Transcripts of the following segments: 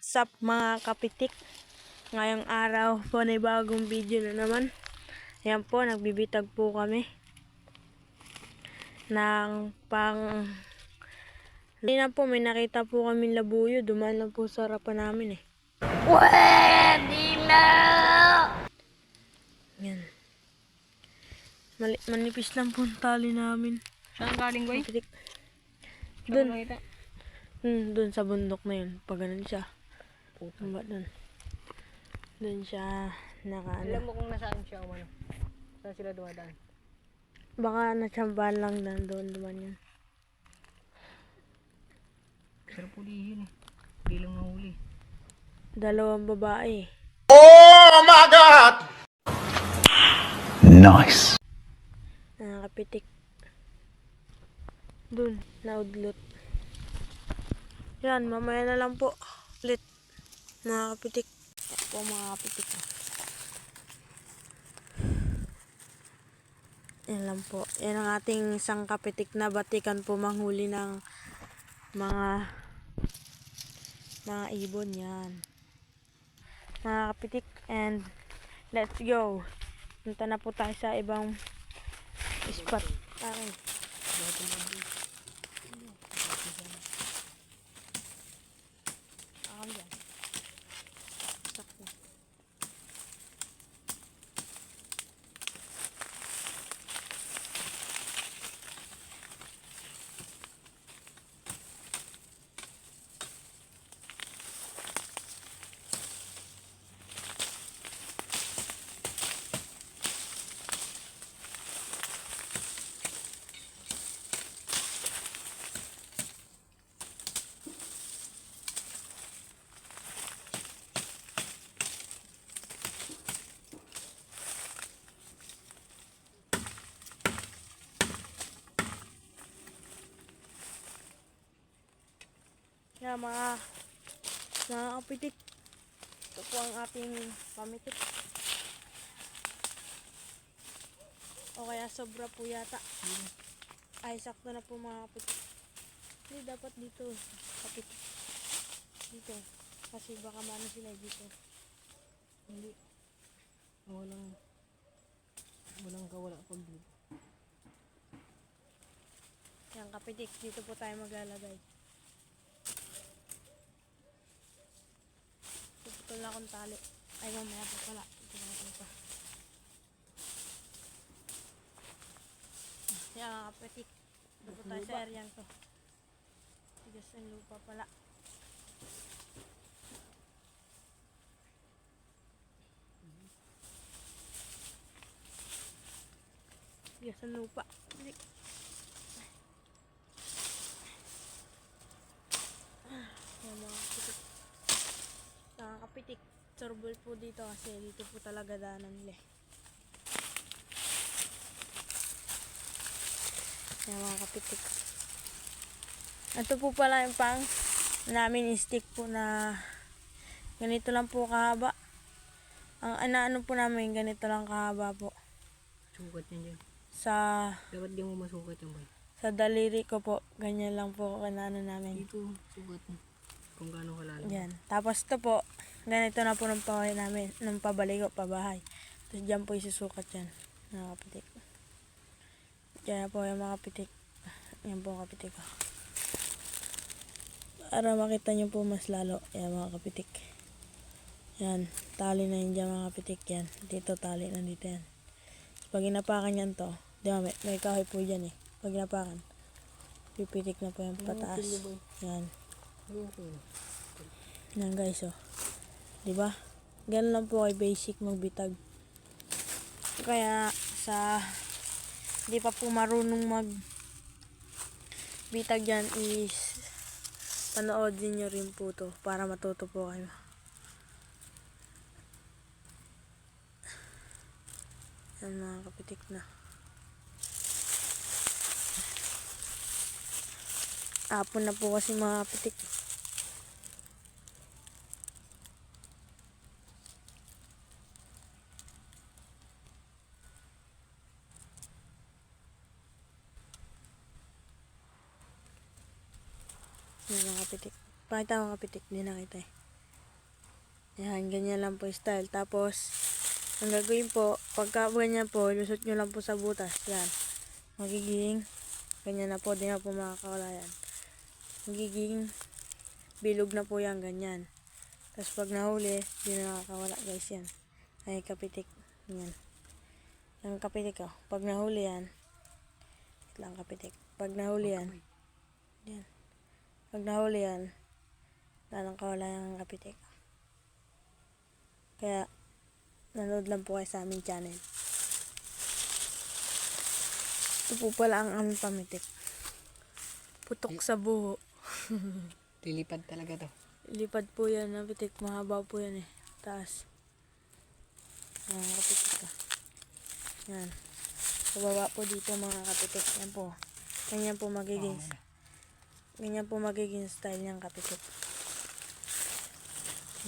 What's up mga kapitik? Ngayong araw po na bagong video na naman. Ayan po, nagbibitag po kami ng hindi na po, may nakita po kami labuyo. Dumaan lang po sa harapan namin eh. Pwede na! Yan. Manipis lang po ang tali namin. Saan galing, boy? Kapitik. Doon sa bundok na yun. Pag ganun siya. Puta. Doon siya Alam mo kung nasaan siya o ano? Saan sila dumadaan? Baka natsambahan lang na doon duman yun. Sarap pulihin eh. Hindi lang nahuli. 2 babae. Oh my God! Nice. Nakakapitik. Doon, naudlot. Yan, mamaya na lang po. Ulit. Nakakapitik. Yan po mga kapitik. Yan lang po. Yan ang ating isang kapitik na batikan po manghuli ng mga ibon yan. Mga kapitik, and let's go. Punta na po tayo sa ibang spot. Okay. Yan mga kapitik. Ito po ang ating pamitik. O kaya sobra po yata. Ay, sakto na po mga kapitik. Hindi dapat dito kapitik. Dito. Kasi baka maano sila dito. Hindi. Walang kawala pag dito. Yan kapitik. Dito po tayo maglalagay. Puputol na akong tali. Ay, mamaya pa pala. Ito natin pa. Yan mga kapitik. Dito po tayo sa area to. Tigas ang lupa pala. Tigas ang lupa. Yan mga kapitik. Nakakapitik. Sorbol po dito kasi dito po talaga daanan nila. Yan mga kapitik. Ito po pala yung pang namin stick po na ganito lang po kahaba. Ang ano po namin ganito lang kahaba po. Sukat yan dyan. Dapat di mo masukat yan, boy. Sa daliri ko po, ganyan lang po kanano namin. Dito, sukat mo. Kung gaano kalalim. Yan. Tapos ito po, ganito na po ng pabahay namin, ng pabaligo, pabahay. Tapos dyan po isusukat yan, mga kapitik. Dyan po yung mga kapitik. Yan po ang kapitik ko. Para makita nyo po mas lalo, yan mga kapitik. Yan, tali na yun dyan mga kapitik yan. Dito tali na dito yan. Pag inapakan yan to, di ba may kahoy po dyan eh. Pag inapakan, pipitik na po yung pataas. Yan. Yan guys oh. Diba? Ganun lang po kay basic magbitag. Kaya sa di pa po marunong magbitag dyan is panoodin nyo rin po to para matuto po kayo. Yan mga kapitik na. Apon na po kasi mga kapitik. Yan mga kapitik. Pakita mga kapitik. Hindi nakita eh. Yan, ganyan lang po yung style. Tapos, ang gagawin po, pagka ganyan po, lusot nyo lang po sa butas. Yan. Magiging, ganyan na po, di na po makakawala yan. Magiging, bilog na po yan, ganyan. Tapos pag nahuli, di na nakakawala guys yan. Ay, kapitik. Yan. Yung kapitik oh. Pag nahuli yan, wait lang kapitik. Pag nahuli yan, yan. Pag nahuli yan, wala nang kawala yung kapitik. Kaya, nanood lang po kayo sa aming channel. Ito po pala ang aming pamitik. Putok sa buho. Lilipad talaga to. Lipad po yan, napitik. Mahaba po yan eh. Taas. Kapitik ka. Yan. Sa baba po dito mga kapitik. Yan po. Ganyan po magiging style niyang kapitik.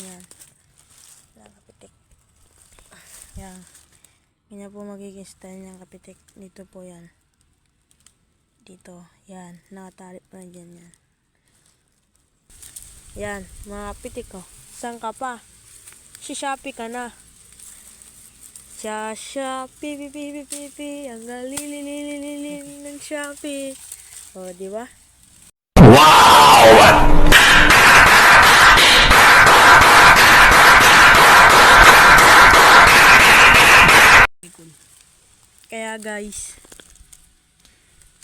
Yan. Yan kapitik. Yan. Ganyan po magiging style niyang kapitik. Dito po yan. Dito. Yan. Nakatali pa na dyan yan. Yan. Mga kapitik ko. Saan ka pa? Si Shopee ka na. Sa Shopee, pipi. Ang galilililililil ng Shopee. O, di ba? Kaya guys,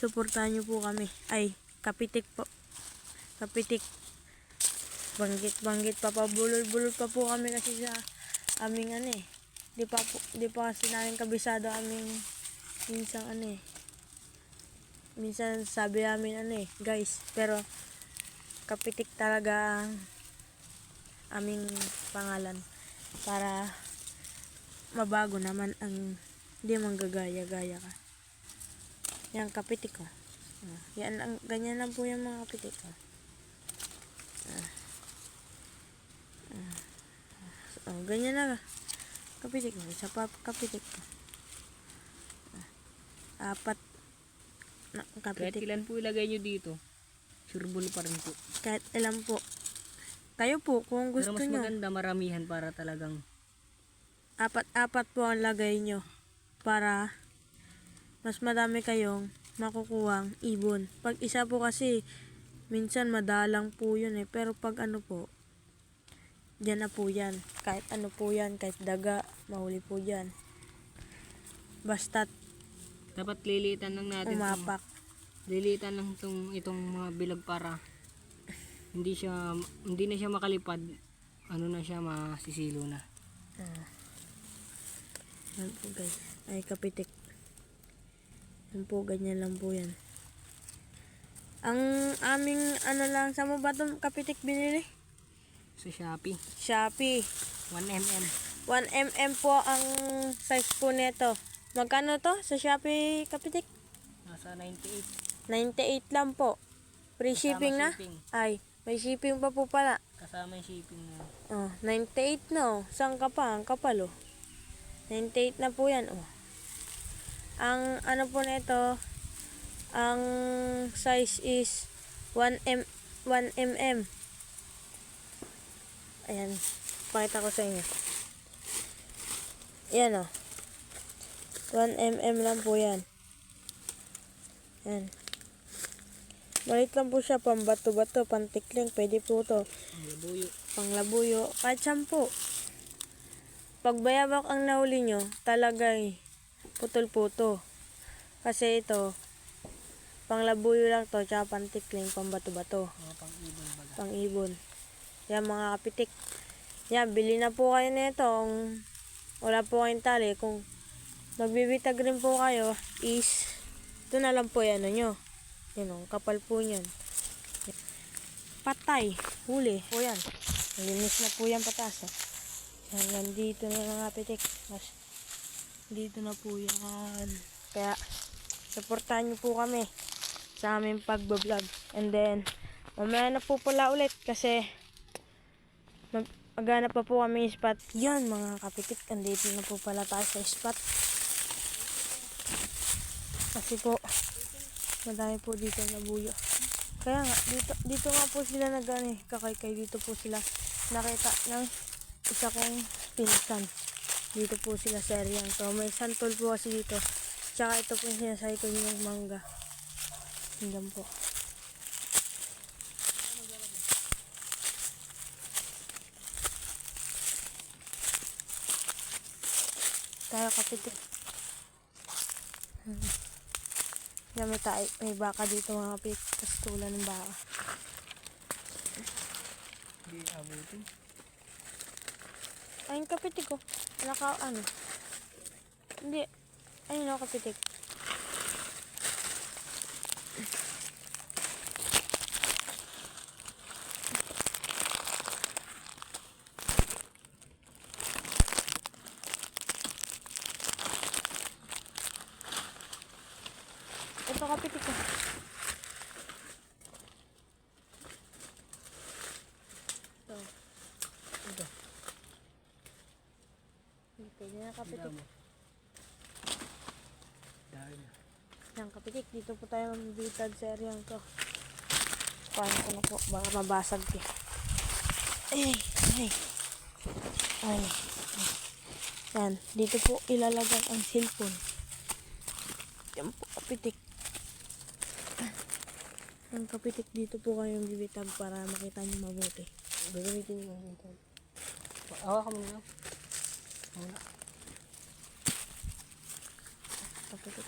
suportahan nyo po kami. Ay, kapitik po. Kapitik. Banggit, papabulol-bulol pa po kami kasi sa aming ano eh. Di pa kasi namin kabisado aming minsan ano eh. Minsan sabi namin ano eh, guys. Pero, kapitik talaga ang aming pangalan. Para mabago naman ang hindi manggagaya-gaya ka. Yan, kapitik ko. Yan, ganyan lang po yung mga kapitik ko. Ganyan na. Kapitik mo. Isa pa kapitik ko. 4 na Kahit kapitik. ilan po ilagay nyo dito, sureball pa rin po. Kahit ilan po. Kayo po, kung Pero gusto mas nyo. maganda maramihan para talagang 4 po ang lagay nyo. Para mas madami kayong makukuhang ibon. Pag isa po kasi, minsan madalang po yun eh. Pero pag ano po, dyan na po yan. Kahit ano po yan, kahit daga, mahuli po dyan. Basta't dapat lilitan lang natin. umapak. Lilitan lang itong mga bilog para hindi na siya makalipad. Ano na siya, masisilo na. Yan po guys. Ay kapitik. Yan po, ganyan lang po yan. Ang aming ano lang, sa mo ba itong kapitik binili? Sa Shopee, Shopee. 1mm. 1mm po ang size po nito. Magkano to sa Shopee kapitik? Nasa 98. 98 lang po. Free Kasama shipping na? shipping. Ay, may shipping pa po pala. Kasama yung shipping na. Oh, 98 na oh. Saan ka pa? Ang kapal oh. 98 na po yan oh. Ang ano po nito, ang size is 1mm. Ayan. Pakita ko sa inyo. Yan oh. 1mm lang po yan. Yan. Malit lang po siya, pang bato-bato, pang tikling, pwede po to. Ang labuyo. Pang labuyo, kahit saan po. Pag bayabak ang nahuli nyo, talagay putol-puto. Kasi ito, pang labuyo lang to, tsaka pang tikling, pang bato-bato. Mga pang-ibon baga. Pang ibon. Yan mga kapitik. Yan, bili na po kayo nito. Kung wala po kayong tali, kung magbibitag rin po kayo, is, ito na lang po yan nyo. Yan o, kapal po yan. Patay, huli po yan. Linis na po yan patas. Yan, nandito na mga kapitik. Mas, dito na po yan. Kaya, supportahan nyo po kami sa aming pagbablog. And then, mamaya na po pala ulit kasi maghanap pa po kami yung spot. Yan mga kapitik, andito na po pala tayo sa spot. Kasi po, madami po dito na buyo. Kaya nga, dito nga po sila kakay dito po sila nakita ng isa kong pinsan. Dito po sila sa area to. May santol po kasi dito. Tsaka ito po yung sinasay ko yung mangga. Hanggang po. Tayo kapitik. Gamit tayo. May baka dito mga kapit. Tapos tulan ng baka. Hindi abutin. Ayun kapitik ko. Ano? Hindi. Ayun ako kapitik. Ito kapitik ko. Ito. Ito. Pwede na kapitik. Dahil na. Yan kapitik. Dito po tayo mabitag sa area to. Paano ko na po. Baka mabasag ko. Ay. Yan. Dito po ilalagay ang cellphone. Yan po kapitik. Ang kapitik dito po kayo bibitag para makita niyo mabuti. Gagamitin nyo lang ito. Awa ka muna. Muna. Kapitik.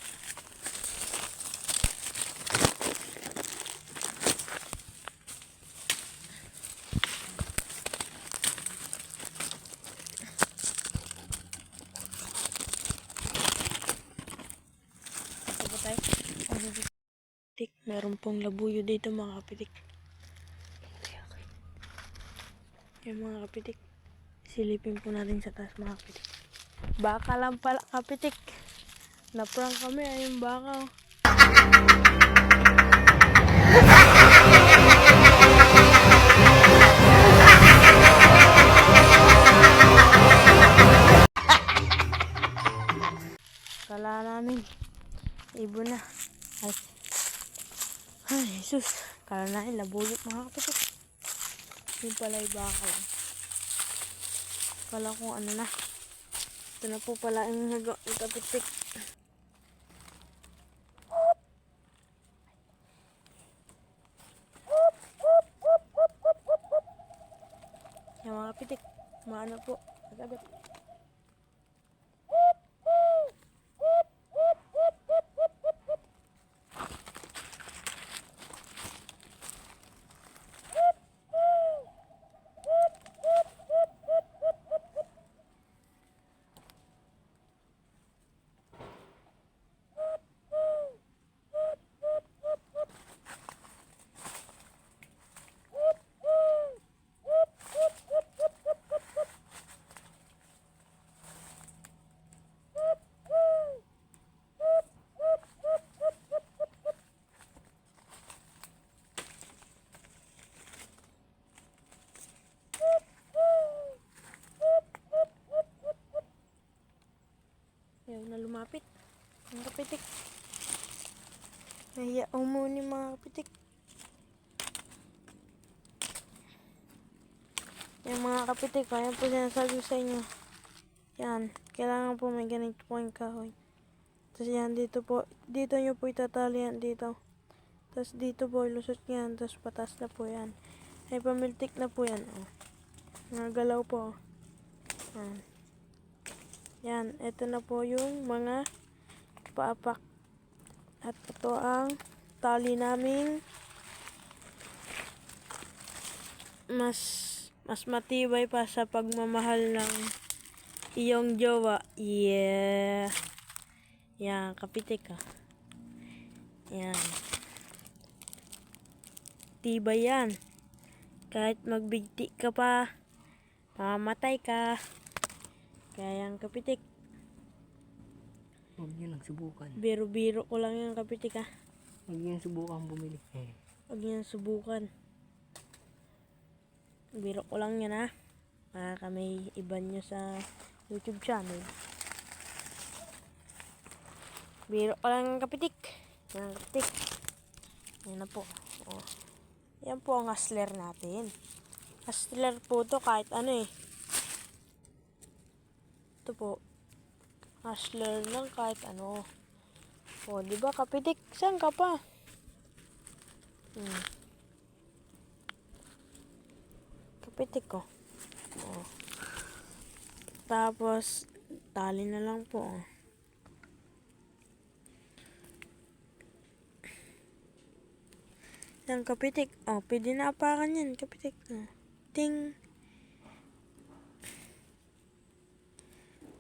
Ito tayo. Kapitik. Meron pong labuyo dito mga kapitik. Yung mga kapitik. Silipin po natin sa taas mga kapitik. Baka lang pala kapitik. Naprang kami ayun baka. Kala namin. Ibon na. Ay, Jesus. Kala namin labuyot mga kapitik. Yung pala yung baka lang. Kala kung ano na. Ito na po pala yung kapitik. Yung mga kapitik. Maano po. Agad. Ayaw na lumapit. Ang kapitik. Nahiya umuni mga kapitik. Yung mga kapitik, kaya po sinasabi sa inyo. Yan. Kailangan po may ganito po yung kahoy. Tapos yan, dito po. Dito nyo po itatali yan dito. Tapos dito po, ilusot yan. Tapos patas na po yan. Ay, pamiltik na po yan. Oh. Nagalaw po. Yan. Yan, ito na po yung mga paapak. At ito ang tali naming mas matibay pa sa pagmamahal ng iyong jowa. Yeah. Yan, kapitik ah. Yan. Tibay yan. Kahit magbigti ka pa, mamatay ka. Kaya yung kapitik. Huwag nyo nang subukan. Biro-biro ko lang yung kapitik ah. Huwag nyo subukan bumili. Huwag nyo subukan. Biro ko lang yan ah. Para kami iban nyo sa YouTube channel. Biro ko lang yung kapitik. Yan ang kapitik. Yan na po. Oh. Yan po ang hustler natin. Hustler po to kahit ano eh. po. Hustler lang kahit ano. O, di ba kapitik? Saan ka pa? Kapitik ko. O. Tapos, tali na lang po. O. Yan, kapitik. O, pwede na apakan yan, kapitik. O. Ting.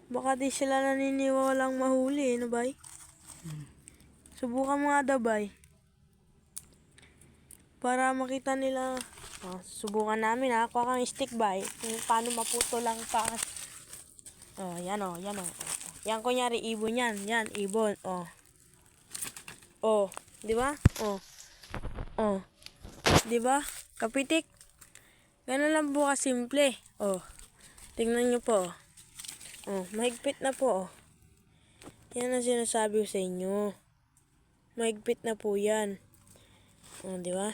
Baka di sila naniniwalang mahuli, no, bay? Subukan mo nga daw, bay. Para makita nila. Oh, subukan namin ha. Kuha kang stick, bay. Kung paano maputo lang pa. Oh, yan oh, yan oh. Yan kunyari ibon yan. Yan, ibon. Oh. Oh, di ba? Oh. Oh. Di ba? Kapitik. Ganun lang po kasimple. Oh. Tingnan nyo po. Oh, mahigpit na po. Oh. Yan ang sinasabi ko sa inyo. Mahigpit na po yan. Oh, di ba?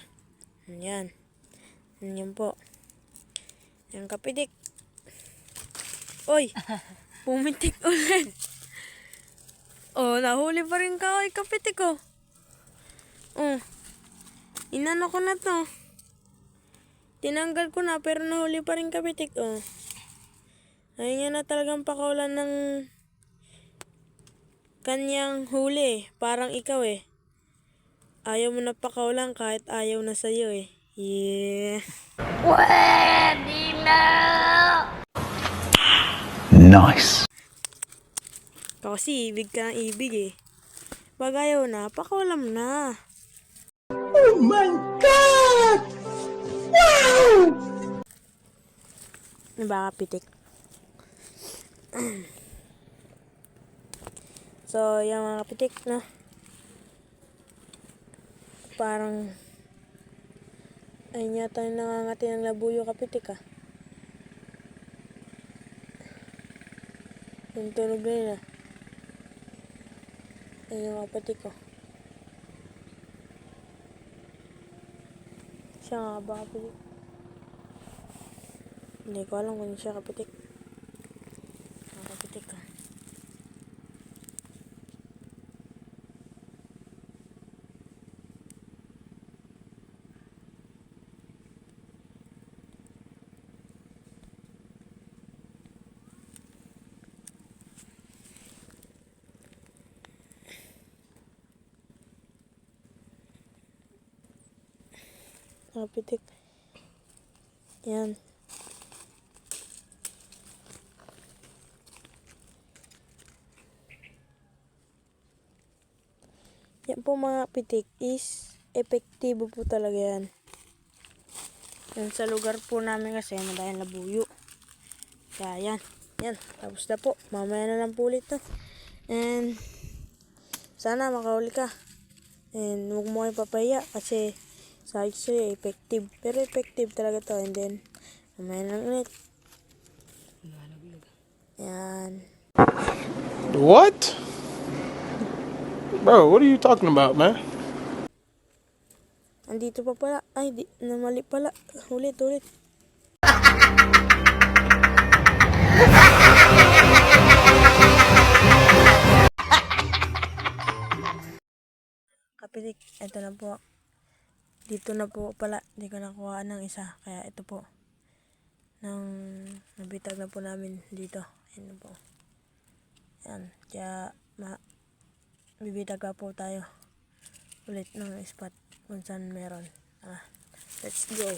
Yan. Yan po. Yan, kapitik. Oy! Pumitik ulit. Oh, nahuli pa rin ka kay kapitik, oh. Oh. Inano ko na to. Tinanggal ko na pero nahuli pa rin kapitik, oh. Ayun niya na talagang pakawalan ng kanyang huli. Parang ikaw eh. Ayaw mo na pakawalan kahit ayaw na sa'yo eh. Yeah. Pwede na! Nice. Kasi ibig ka ng ibig eh. Pag ayaw na, pakawalan mo na. Oh my God! Wow! Diba kapitik? So, yung mga kapitik na parang ayun yata yung nangangati ng labuyo kapitik ah. Yung tunog na yun ah. Ayun yung kapitik ko. Siya nga ba kapitik? Hindi ko alam kung siya kapitik. Mga kapitik ko. Kapitik. Yan. Yan po mga pitik is epektibo po talaga yan. Yan sa lugar po namin kasi madayang labuyo. Kaya yan. Yan. Tapos na po. Mamaya na lang po ulit to. And sana makahuli ka. And huwag mo kayo papahiya kasi sabi sa'yo effective. Pero effective talaga to. And then mamaya na lang ulit. Yan. What? Bro, what are you talking about, man? Andito pa pala. Ay, di, namali pala. Ulit. Kapitik, ito na po. Dito na po pala. Hindi ko nakuha ng isa. Kaya ito po. Nabitag na po namin dito. Ayan na po. Yan. Kaya, bibitag pa po tayo. Ulit ng spot kung saan meron. Let's go.